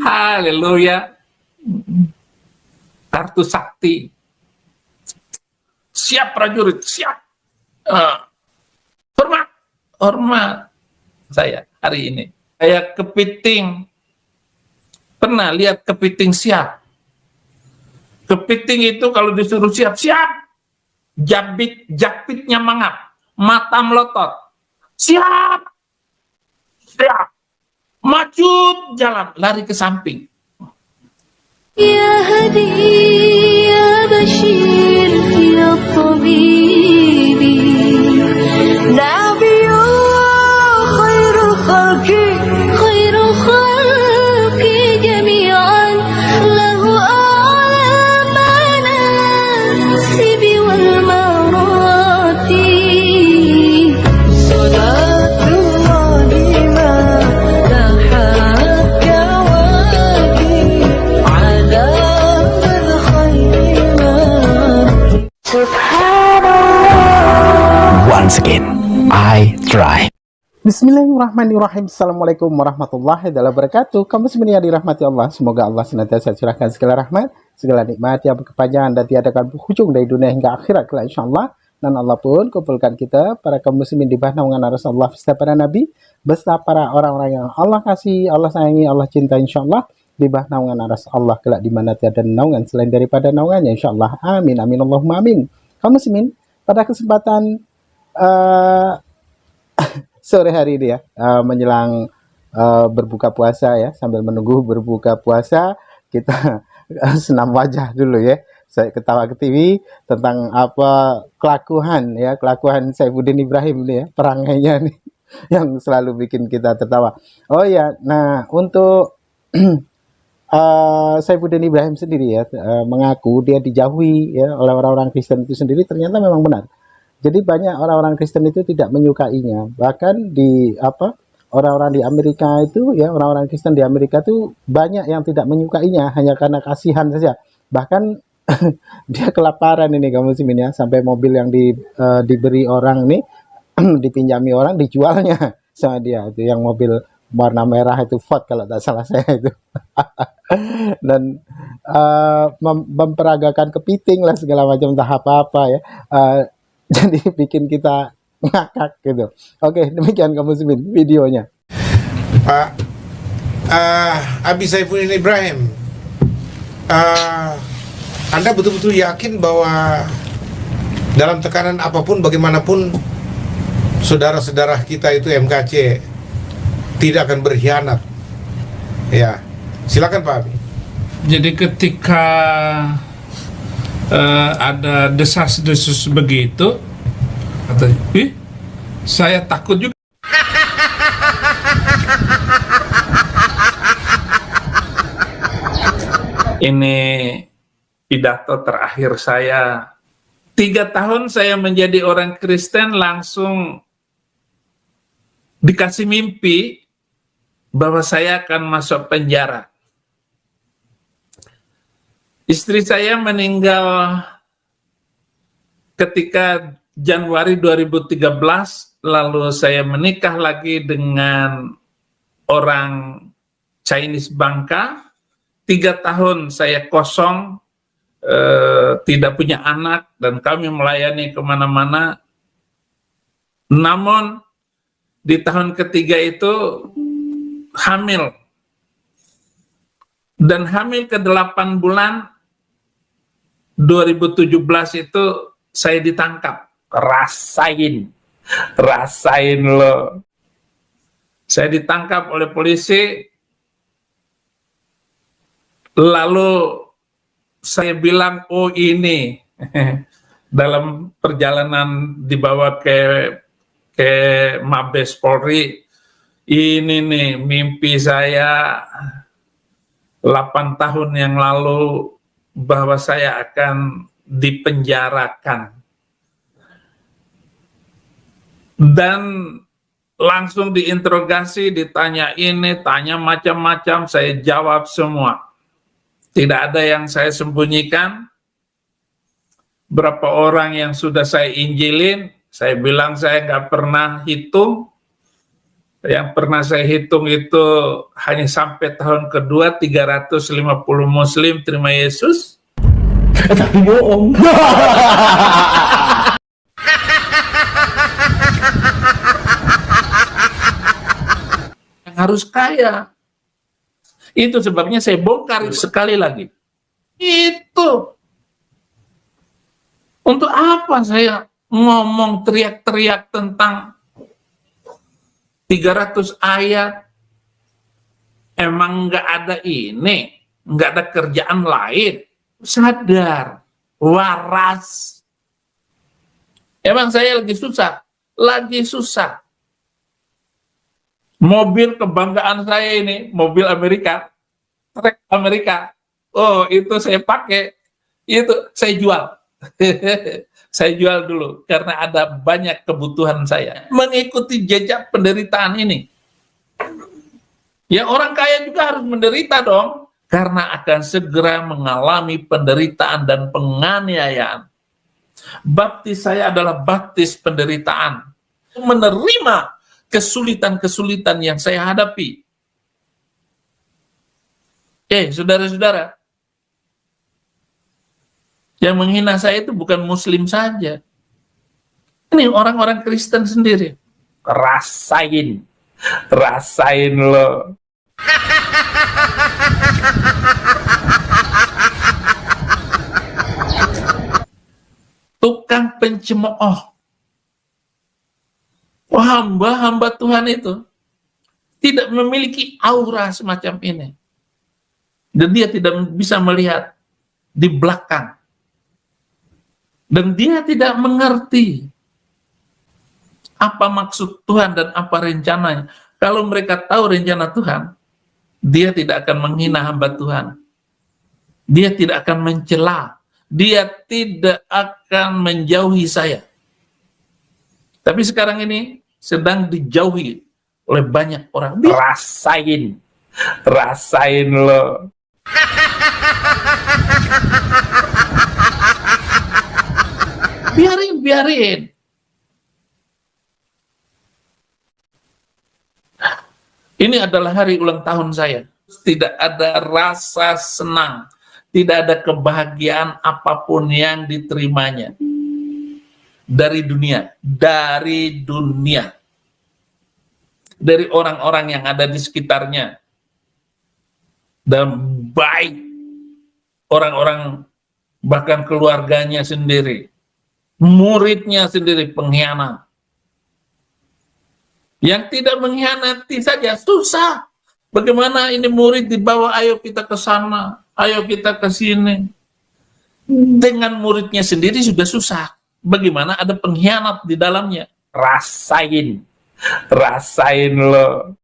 Haleluya. Kartu sakti. Siap prajurit, siap. Hormat, hormat. Saya hari ini. Saya kepiting. Pernah lihat kepiting siap. Kepiting itu kalau disuruh siap, siap. Jakpitnya mangap. Mata melotot. Siap. Siap. Maju jalan, lari ke samping. Ya Hadi, ya Bashir, ya Tabibi, Nabiyullah, khairul khalqi jami'an, lahu a'la manasibi wal marati, salatullahi ma lahat kawaki, ala bil khairi ma. Once again, I try. Bismillahirrahmanirrahim. Assalamualaikum warahmatullahi wabarakatuh. Kamu semuanya dirahmati Allah. Semoga Allah senantiasa curahkan segala rahmat, segala nikmat yang berkepanjangan dan tiadakan berhujung dari dunia hingga akhirat kelak insyaallah. Dan Allah pun kumpulkan kita para kaum muslimin di bawah naungan Rasulullah beserta para nabi, beserta para orang-orang yang Allah kasih, Allah sayangi, Allah cinta insyaallah di bawah naungan Rasulullah kelak di mana tiada naungan selain daripada naungannya insyaallah. Amin amin Allahumma amin. Kaum muslimin, pada kesempatan sore hari ini ya, menjelang berbuka puasa ya, sambil menunggu berbuka puasa kita senam wajah dulu ya. Saya ketawa ke TV tentang apa kelakuan Saifuddin Ibrahim nih ya, perangainya nih yang selalu bikin kita tertawa. Oh ya, nah untuk Saifuddin Ibrahim sendiri ya, mengaku dia dijauhi ya oleh orang-orang Kristen itu sendiri, ternyata memang benar. Jadi banyak orang-orang Kristen itu tidak menyukainya. Bahkan di orang-orang di Amerika itu ya, orang-orang Kristen di Amerika itu banyak yang tidak menyukainya hanya karena kasihan saja. Bahkan dia kelaparan ini kamu muslimin ya, sampai mobil yang diberi orang nih dipinjami orang dijualnya sama dia. Itu yang mobil warna merah itu Ford kalau tak salah saya itu. Dan memperagakan kepiting lah segala macam entah apa-apa ya. Jadi bikin kita ngakak gitu. Oke, demikian kamu muslimin videonya. Pak Abi Saifuddin Ibrahim, Anda betul-betul yakin bahwa dalam tekanan apapun, bagaimanapun, saudara-saudara kita itu MKC tidak akan berkhianat? Ya, silakan Pak Abi. Jadi ketika ada desas-desus begitu, katanya, saya takut juga. Ini pidato terakhir saya. 3 tahun saya menjadi orang Kristen, langsung dikasih mimpi bahwa saya akan masuk penjara. Istri saya meninggal ketika Januari 2013, lalu saya menikah lagi dengan orang Chinese Bangka. 3 tahun saya kosong, tidak punya anak, dan kami melayani kemana-mana. Namun di tahun ketiga itu hamil. Dan hamil ke 8 bulan, 2017 itu saya ditangkap. Rasain loh. Saya ditangkap oleh polisi, lalu saya bilang, oh ini dalam perjalanan dibawa ke Mabes Polri, ini nih mimpi saya 8 tahun yang lalu bahwa saya akan dipenjarakan. Dan langsung diinterogasi, ditanya ini, tanya macam-macam, saya jawab semua. Tidak ada yang saya sembunyikan. Berapa orang yang sudah saya injilin, saya bilang saya nggak pernah hitung. Yang pernah saya hitung itu hanya sampai tahun kedua 350 Muslim terima Yesus. Tapi bohong. Yang harus kaya. Itu sebabnya saya bongkar sekali lagi. Itu. Untuk apa saya ngomong teriak-teriak tentang 300 ayat? Emang nggak ada ini, nggak ada kerjaan lain. Sadar, waras. Emang saya lagi susah. Mobil kebanggaan saya ini, mobil Amerika, trek Amerika. Oh, itu saya pakai, itu saya jual. Saya jual dulu karena ada banyak kebutuhan saya. Mengikuti jejak penderitaan ini. Ya orang kaya juga harus menderita dong, karena akan segera mengalami penderitaan dan penganiayaan. Baptis saya adalah baptis penderitaan. Menerima kesulitan-kesulitan yang saya hadapi. Saudara-saudara, yang menghina saya itu bukan Muslim saja. Ini orang-orang Kristen sendiri. Rasain lo. Tukang pencemooh. Hamba-hamba Tuhan itu tidak memiliki aura semacam ini. Dan dia tidak bisa melihat di belakang. Dan dia tidak mengerti apa maksud Tuhan dan apa rencananya. Kalau mereka tahu rencana Tuhan, dia tidak akan menghina hamba Tuhan. Dia tidak akan mencela. Dia tidak akan menjauhi saya. Tapi sekarang ini sedang dijauhi oleh banyak orang. Rasain lo. Biarin. Ini adalah hari ulang tahun saya. Tidak ada rasa senang, tidak ada kebahagiaan apapun yang diterimanya dari dunia, dari orang-orang yang ada di sekitarnya, dan baik orang-orang bahkan keluarganya sendiri, muridnya sendiri pengkhianat. Yang tidak mengkhianati saja susah. Bagaimana ini murid dibawa, ayo kita ke sana, ayo kita ke sini. Dengan muridnya sendiri sudah susah. Bagaimana ada pengkhianat di dalamnya? Rasain lo.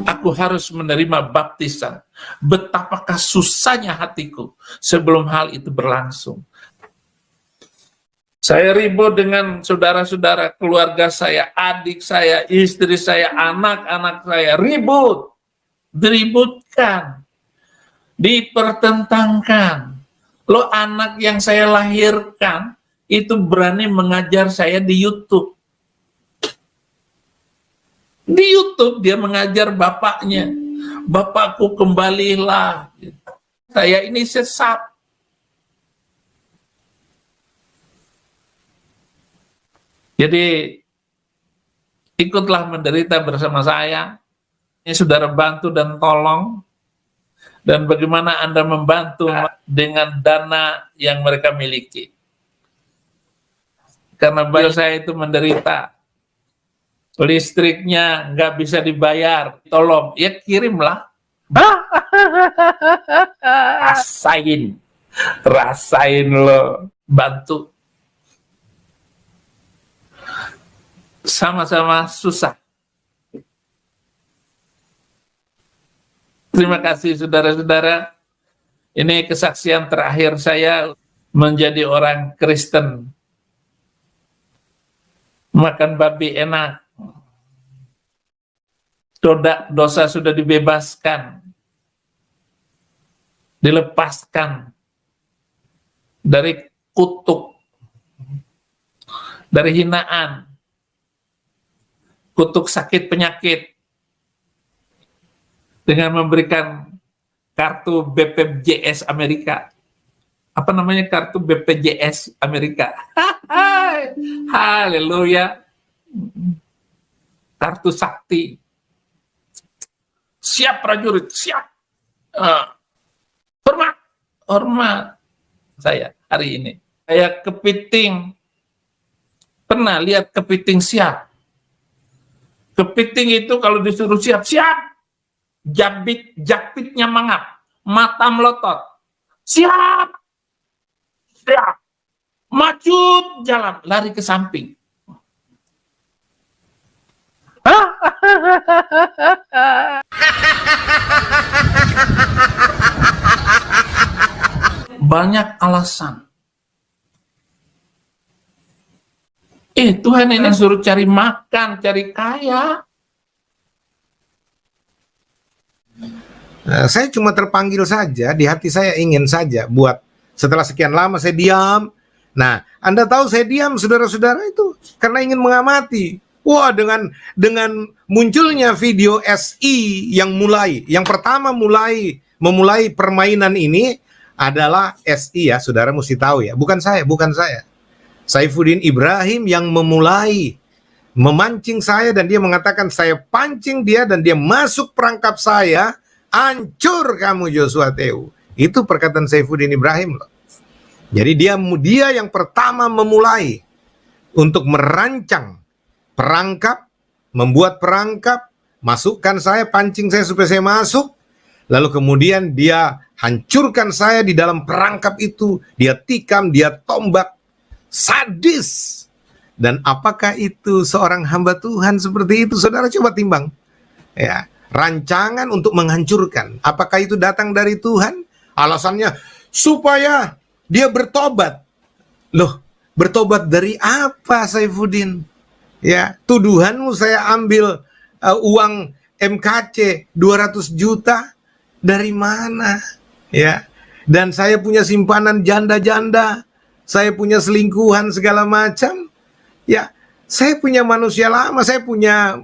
Aku harus menerima baptisan. Betapakah susahnya hatiku sebelum hal itu berlangsung. Saya ribut dengan saudara-saudara, keluarga saya, adik saya, istri saya, anak-anak saya. Diributkan, dipertentangkan. Lo anak yang saya lahirkan itu berani mengajar saya di YouTube. Di YouTube dia mengajar bapaknya, bapakku kembalilah. Saya ini sesat. Jadi ikutlah menderita bersama saya. Ini saudara bantu dan tolong. Dan bagaimana Anda membantu dengan dana yang mereka miliki. Karena beliau saya itu menderita. Listriknya nggak bisa dibayar, tolong ya kirimlah. Rasain lo, bantu. Sama-sama susah. Terima kasih saudara-saudara. Ini kesaksian terakhir saya menjadi orang Kristen. Makan babi enak. Dosa sudah dibebaskan, dilepaskan. dari kutuk, dari hinaan, kutuk sakit penyakit, dengan memberikan kartu BPJS Amerika. Apa namanya kartu BPJS Amerika? Haleluya. Kartu sakti. Siap prajurit, siap. Hormat, hormat. Saya hari ini. Saya kepiting. Pernah lihat kepiting siap. Kepiting itu kalau disuruh siap, siap. Jakpitnya mangap. Mata melotot. Siap. Siap. Maju jalan, lari ke samping. Banyak alasan. Tuhan ini suruh cari makan, cari kaya. Saya cuma terpanggil saja, di hati saya ingin saja buat setelah sekian lama saya diam. Nah, Anda tahu saya diam, saudara-saudara, itu karena ingin mengamati. Wah, dengan munculnya video SI yang pertama memulai permainan ini adalah SI ya, saudara mesti tahu ya, bukan saya. Saifuddin Ibrahim yang memancing saya, dan dia mengatakan saya pancing dia dan dia masuk perangkap saya, hancur kamu Joshua Teu. Itu perkataan Saifuddin Ibrahim loh. Jadi dia yang pertama memulai untuk merancang perangkap, membuat perangkap, masukkan saya, pancing saya supaya saya masuk, lalu kemudian dia hancurkan saya di dalam perangkap itu, dia tikam, dia tombak, sadis. Dan apakah itu seorang hamba Tuhan seperti itu? Saudara coba timbang. Ya, rancangan untuk menghancurkan. Apakah itu datang dari Tuhan? Alasannya supaya dia bertobat. Loh, bertobat dari apa Saifuddin? Ya, tuduhanmu saya ambil uang MKC 200 juta dari mana? Ya. Dan saya punya simpanan janda-janda, saya punya selingkuhan segala macam. Ya, saya punya manusia lama, saya punya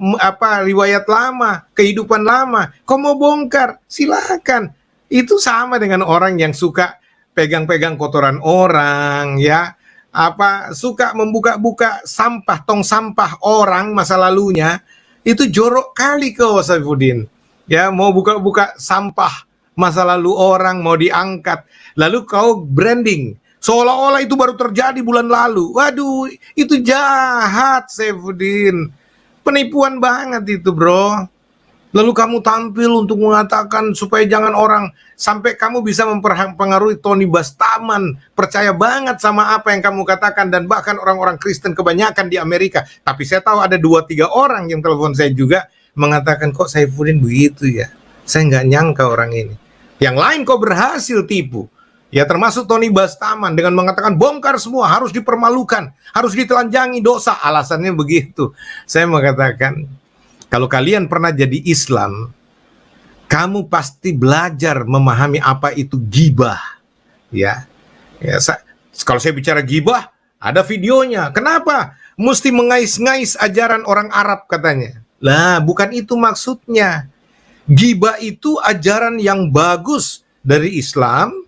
riwayat lama, kehidupan lama. Kau mau bongkar? Silakan. Itu sama dengan orang yang suka pegang-pegang kotoran orang, ya. Suka membuka-buka sampah, tong sampah orang masa lalunya. Itu jorok kali kau Saifuddin. Ya, mau buka-buka sampah masa lalu orang, mau diangkat. Lalu kau branding seolah-olah itu baru terjadi bulan lalu. Waduh, itu jahat Saifuddin. Penipuan banget itu, bro. Lalu kamu tampil untuk mengatakan supaya jangan orang, sampai kamu bisa mempengaruhi Tony Bastaman percaya banget sama apa yang kamu katakan, dan bahkan orang-orang Kristen kebanyakan di Amerika. Tapi saya tahu ada 2-3 orang yang telepon saya juga mengatakan, kok Saifuddin begitu ya, saya nggak nyangka orang ini. Yang lain kok berhasil tipu. Ya, termasuk Tony Bastaman dengan mengatakan bongkar semua, harus dipermalukan, harus ditelanjangi dosa. Alasannya begitu. Saya mengatakan, kalau kalian pernah jadi Islam, kamu pasti belajar memahami apa itu ghibah. Ya, kalau saya bicara ghibah, ada videonya. Kenapa? Mesti mengais-ngais ajaran orang Arab katanya. Lah, bukan itu maksudnya. Ghibah itu ajaran yang bagus dari Islam,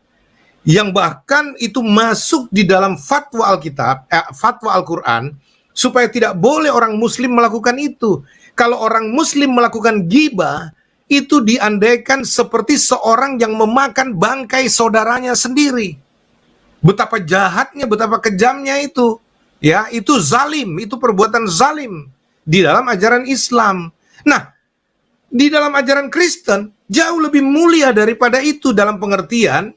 yang bahkan itu masuk di dalam fatwa Alkitab, fatwa Al-Quran, supaya tidak boleh orang Muslim melakukan itu. Kalau orang Muslim melakukan ghibah, itu diandaikan seperti seorang yang memakan bangkai saudaranya sendiri. Betapa jahatnya, betapa kejamnya itu. Ya, itu zalim, itu perbuatan zalim di dalam ajaran Islam. Nah, di dalam ajaran Kristen jauh lebih mulia daripada itu, dalam pengertian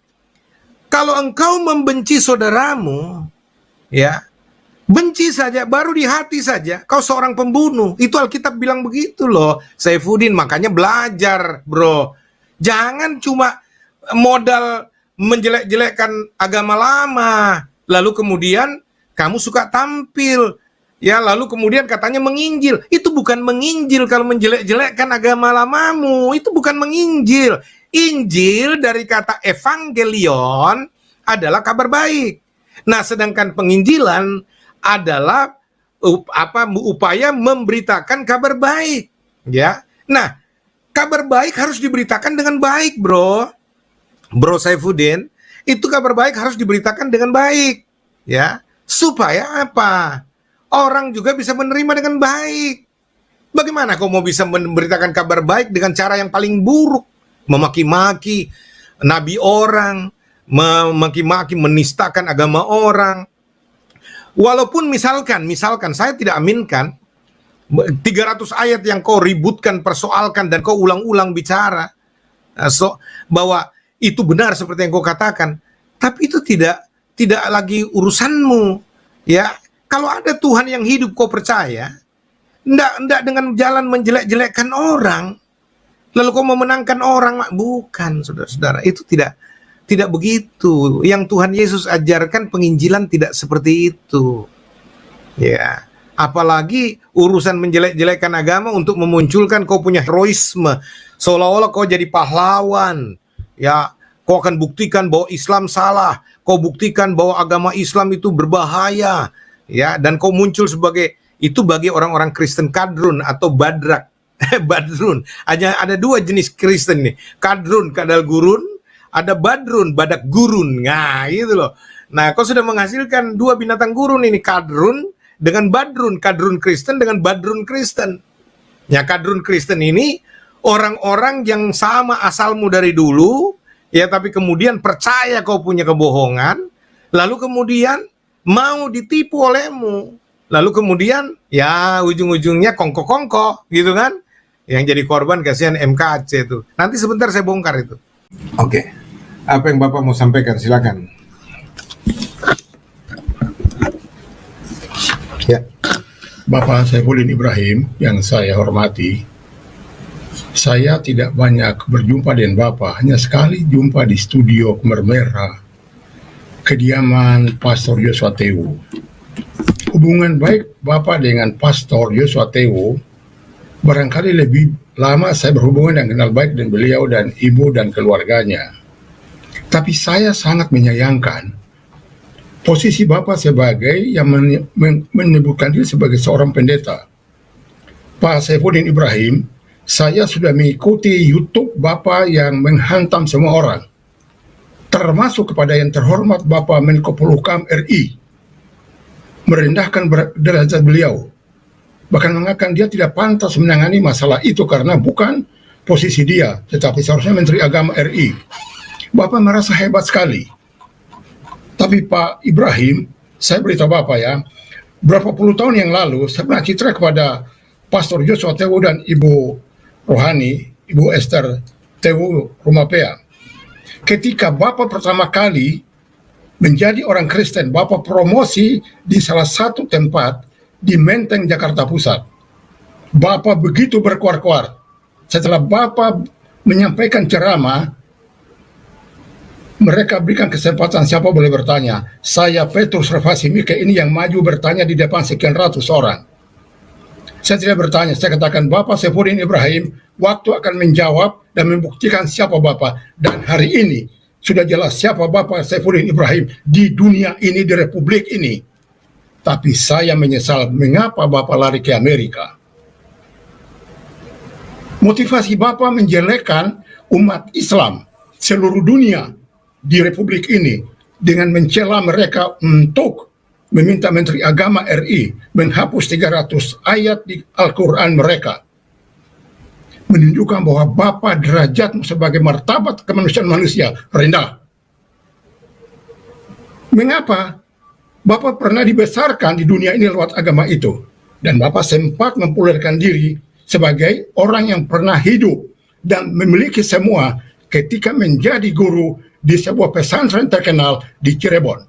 kalau engkau membenci saudaramu, ya, benci saja, baru di hati saja, kau seorang pembunuh. Itu Alkitab bilang begitu loh, Saifuddin. Makanya belajar, bro. Jangan cuma modal menjelek-jelekkan agama lama, lalu kemudian kamu suka tampil, ya, lalu kemudian katanya menginjil. Itu bukan menginjil kalau menjelek-jelekkan agama lamamu. Itu bukan menginjil. Injil dari kata evangelion, adalah kabar baik. Nah, sedangkan penginjilan adalah upaya memberitakan kabar baik, ya. Nah, kabar baik harus diberitakan dengan baik, Bro Saifuddin. Itu kabar baik harus diberitakan dengan baik, ya. Supaya apa? Orang juga bisa menerima dengan baik. Bagaimana kau mau bisa memberitakan kabar baik dengan cara yang paling buruk? Memaki-maki nabi orang, memaki-maki, menistakan agama orang. Walaupun misalkan saya tidak aminkan 300 ayat yang kau ributkan, persoalkan, dan kau ulang-ulang bicara bahwa itu benar seperti yang kau katakan, tapi itu tidak lagi urusanmu, ya. Kalau ada Tuhan yang hidup kau percaya, ndak dengan jalan menjelek-jelekkan orang, lalu kau memenangkan orang, bukan, saudara-saudara, itu tidak begitu. Yang Tuhan Yesus ajarkan penginjilan tidak seperti itu, ya. Apalagi urusan menjelek-jelekkan agama untuk memunculkan kau punya heroisme, seolah-olah kau jadi pahlawan, ya. Kau akan buktikan bahwa Islam salah, kau buktikan bahwa agama Islam itu berbahaya, ya. Dan kau muncul sebagai itu bagi orang-orang Kristen kadrun atau badrak. Badrun, ada dua jenis Kristen nih, kadrun, kadal gurun, ada badrun, badak gurun. Nah, gitu loh. Nah, kau sudah menghasilkan dua binatang gurun ini, kadrun dengan badrun, kadrun Kristen dengan badrun Kristen. Ya, kadrun Kristen ini orang-orang yang sama asalmu dari dulu, ya, tapi kemudian percaya kau punya kebohongan, lalu kemudian mau ditipu olehmu, lalu kemudian ya ujung-ujungnya kongko-kongko, gitu kan? Yang jadi korban kasihan MKC itu. Nanti sebentar saya bongkar itu. Oke. Apa yang Bapak mau sampaikan, silakan. Ya. Bapak Saifuddin Ibrahim yang saya hormati, saya tidak banyak berjumpa dengan Bapak, hanya sekali jumpa di studio Mermerah, kediaman Pastor Joshua Tewu. Hubungan baik Bapak dengan Pastor Joshua Tewu barangkali lebih lama saya berhubungan dan kenal baik dengan beliau dan ibu dan keluarganya. Tapi saya sangat menyayangkan posisi Bapak sebagai yang menyebutkan diri sebagai seorang pendeta. Pak Saifuddin Ibrahim, saya sudah mengikuti YouTube Bapak yang menghantam semua orang, termasuk kepada yang terhormat Bapak Menko Polhukam RI, merendahkan derajat beliau, bahkan mengatakan dia tidak pantas menangani masalah itu karena bukan posisi dia, tetapi seharusnya Menteri Agama RI. Bapak merasa hebat sekali. Tapi Pak Ibrahim, saya beritahu Bapak ya, berapa puluh tahun yang lalu saya pernah citra kepada Pastor Joshua Tewu dan Ibu Rohani, Ibu Esther Tewu Rumapea. Ketika Bapak pertama kali menjadi orang Kristen, Bapak promosi di salah satu tempat di Menteng, Jakarta Pusat. Bapak begitu berkuar-kuar. Setelah Bapak menyampaikan ceramah, mereka berikan kesempatan siapa boleh bertanya. Saya Petrus Refasimike ini yang maju bertanya di depan sekian ratus orang. Saya tidak bertanya, saya katakan Bapak Saifuddin Ibrahim waktu akan menjawab dan membuktikan siapa Bapak. Dan hari ini sudah jelas siapa Bapak Saifuddin Ibrahim di dunia ini, di republik ini. Tapi saya menyesal mengapa Bapak lari ke Amerika. Motivasi Bapak menjelekkan umat Islam seluruh dunia di republik ini dengan mencela mereka untuk meminta Menteri Agama RI menghapus 300 ayat di Al-Quran mereka. Menunjukkan bahwa Bapak derajatmu sebagai martabat kemanusiaan manusia rendah. Mengapa? Bapak pernah dibesarkan di dunia ini lewat agama itu. Dan Bapak sempat mempopulerkan diri sebagai orang yang pernah hidup dan memiliki semua ketika menjadi guru di sebuah pesantren terkenal di Cirebon.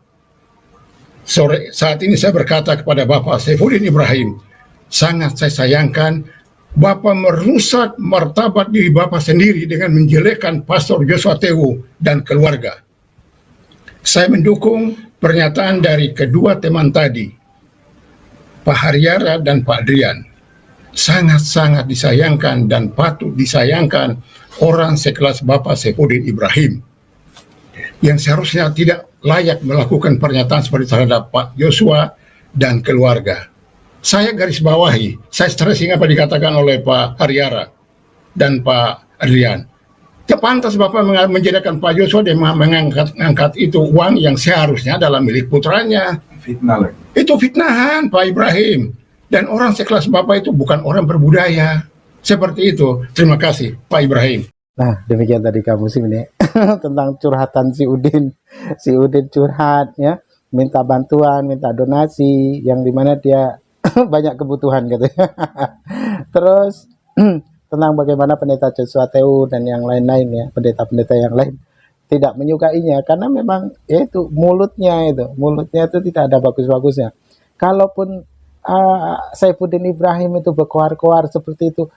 Saat ini saya berkata kepada Bapak Saifuddin Ibrahim, sangat saya sayangkan Bapak merusak martabat diri Bapak sendiri dengan menjelekkan Pastor Joshua Tewu dan keluarga. Saya mendukung pernyataan dari kedua teman tadi, Pak Haryara dan Pak Drian. Sangat-sangat disayangkan dan patut disayangkan orang sekelas Bapak Saifuddin Ibrahim yang seharusnya tidak layak melakukan pernyataan seperti terhadap Pak Joshua dan keluarga. Saya garis bawahi, saya stressing apa dikatakan oleh Pak Haryara dan Pak Adrian. Ya pantas Bapak menjadikan Pak Joshua dan mengangkat itu uang yang seharusnya adalah milik putranya. Fitnah lagi. Itu fitnahan Pak Ibrahim. Dan orang sekelas Bapak itu bukan orang berbudaya. Seperti itu. Terima kasih Pak Ibrahim. Nah, demikian tadi kamu sih ini tentang curhatan si Udin. Si Udin curhat ya, minta bantuan, minta donasi, yang dimana dia banyak kebutuhan katanya. Terus tentang bagaimana pendeta Joshua Teu dan yang lain-lain ya, pendeta-pendeta yang lain tidak menyukainya karena memang ya itu mulutnya itu tidak ada bagus-bagusnya. Kalaupun Saifuddin Ibrahim itu berkoar-koar seperti itu,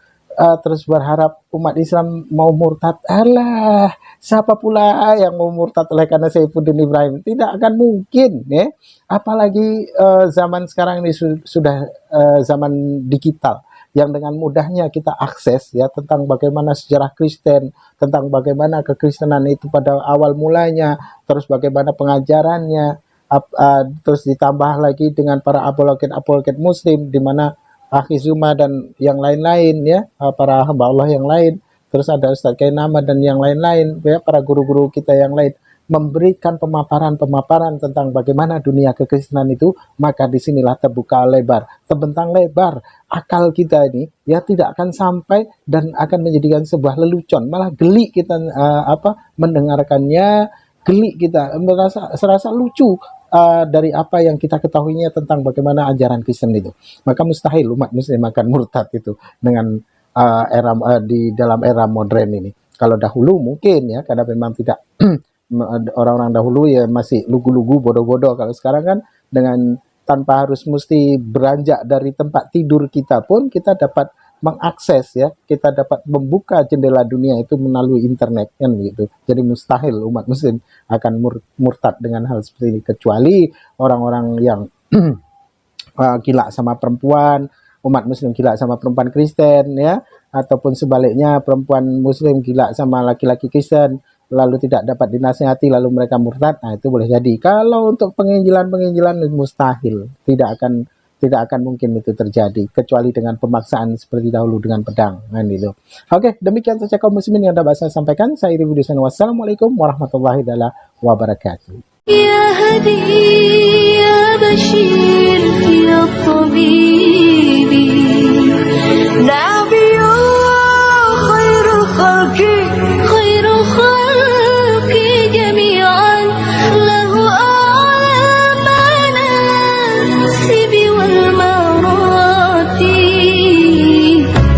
terus berharap umat Islam mau murtad, alah siapa pula yang mau murtad oleh karena Saifuddin Ibrahim? Tidak akan mungkin ya, apalagi zaman sekarang ini sudah zaman digital yang dengan mudahnya kita akses ya tentang bagaimana sejarah Kristen, tentang bagaimana kekristenan itu pada awal mulanya, terus bagaimana pengajarannya, terus ditambah lagi dengan para apologet Muslim di mana Akhi Zuma dan yang lain-lain ya, para hamba Allah yang lain, terus ada Ustadz Kainama dan yang lain-lain ya, para guru-guru kita yang lain memberikan pemaparan tentang bagaimana dunia kekristenan itu, maka disinilah terbuka lebar, terbentang lebar akal kita ini ya, tidak akan sampai dan akan menjadikan sebuah lelucon, malah geli kita mendengarkannya, geli kita serasa lucu dari apa yang kita ketahuinya tentang bagaimana ajaran Kristen itu. Maka mustahil umat Muslim akan murtad itu dengan di dalam era modern ini. Kalau dahulu mungkin ya, karena memang tidak orang-orang dahulu ya masih lugu-lugu, bodoh-bodoh. Kalau sekarang kan dengan tanpa harus mesti beranjak dari tempat tidur kita pun kita dapat mengakses ya, kita dapat membuka jendela dunia itu melalui internet kan gitu. Jadi mustahil umat Muslim akan murtad dengan hal seperti ini, kecuali orang-orang yang gila sama perempuan, umat Muslim gila sama perempuan Kristen ya, ataupun sebaliknya perempuan Muslim gila sama laki-laki Kristen lalu tidak dapat dinasihati lalu mereka murtad. Nah, itu boleh jadi. Kalau untuk penginjilan mustahil, tidak akan mungkin itu terjadi kecuali dengan pemaksaan seperti dahulu dengan pedang kan gitu. Oke, demikian saja kaum muslimin yang dapat saya sampaikan. Saya Iri Budisan. Wassalamualaikum warahmatullahi wabarakatuh. يا هدي يا بشير يا طبيب نبي خير الخلق جميعا له أعلى المناسب والمراتب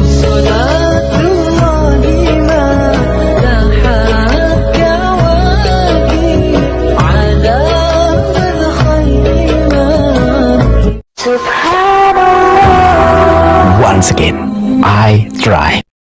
صلاة الله ما لاحت كواكب على الخير ما سبحان الله. Once again, I try.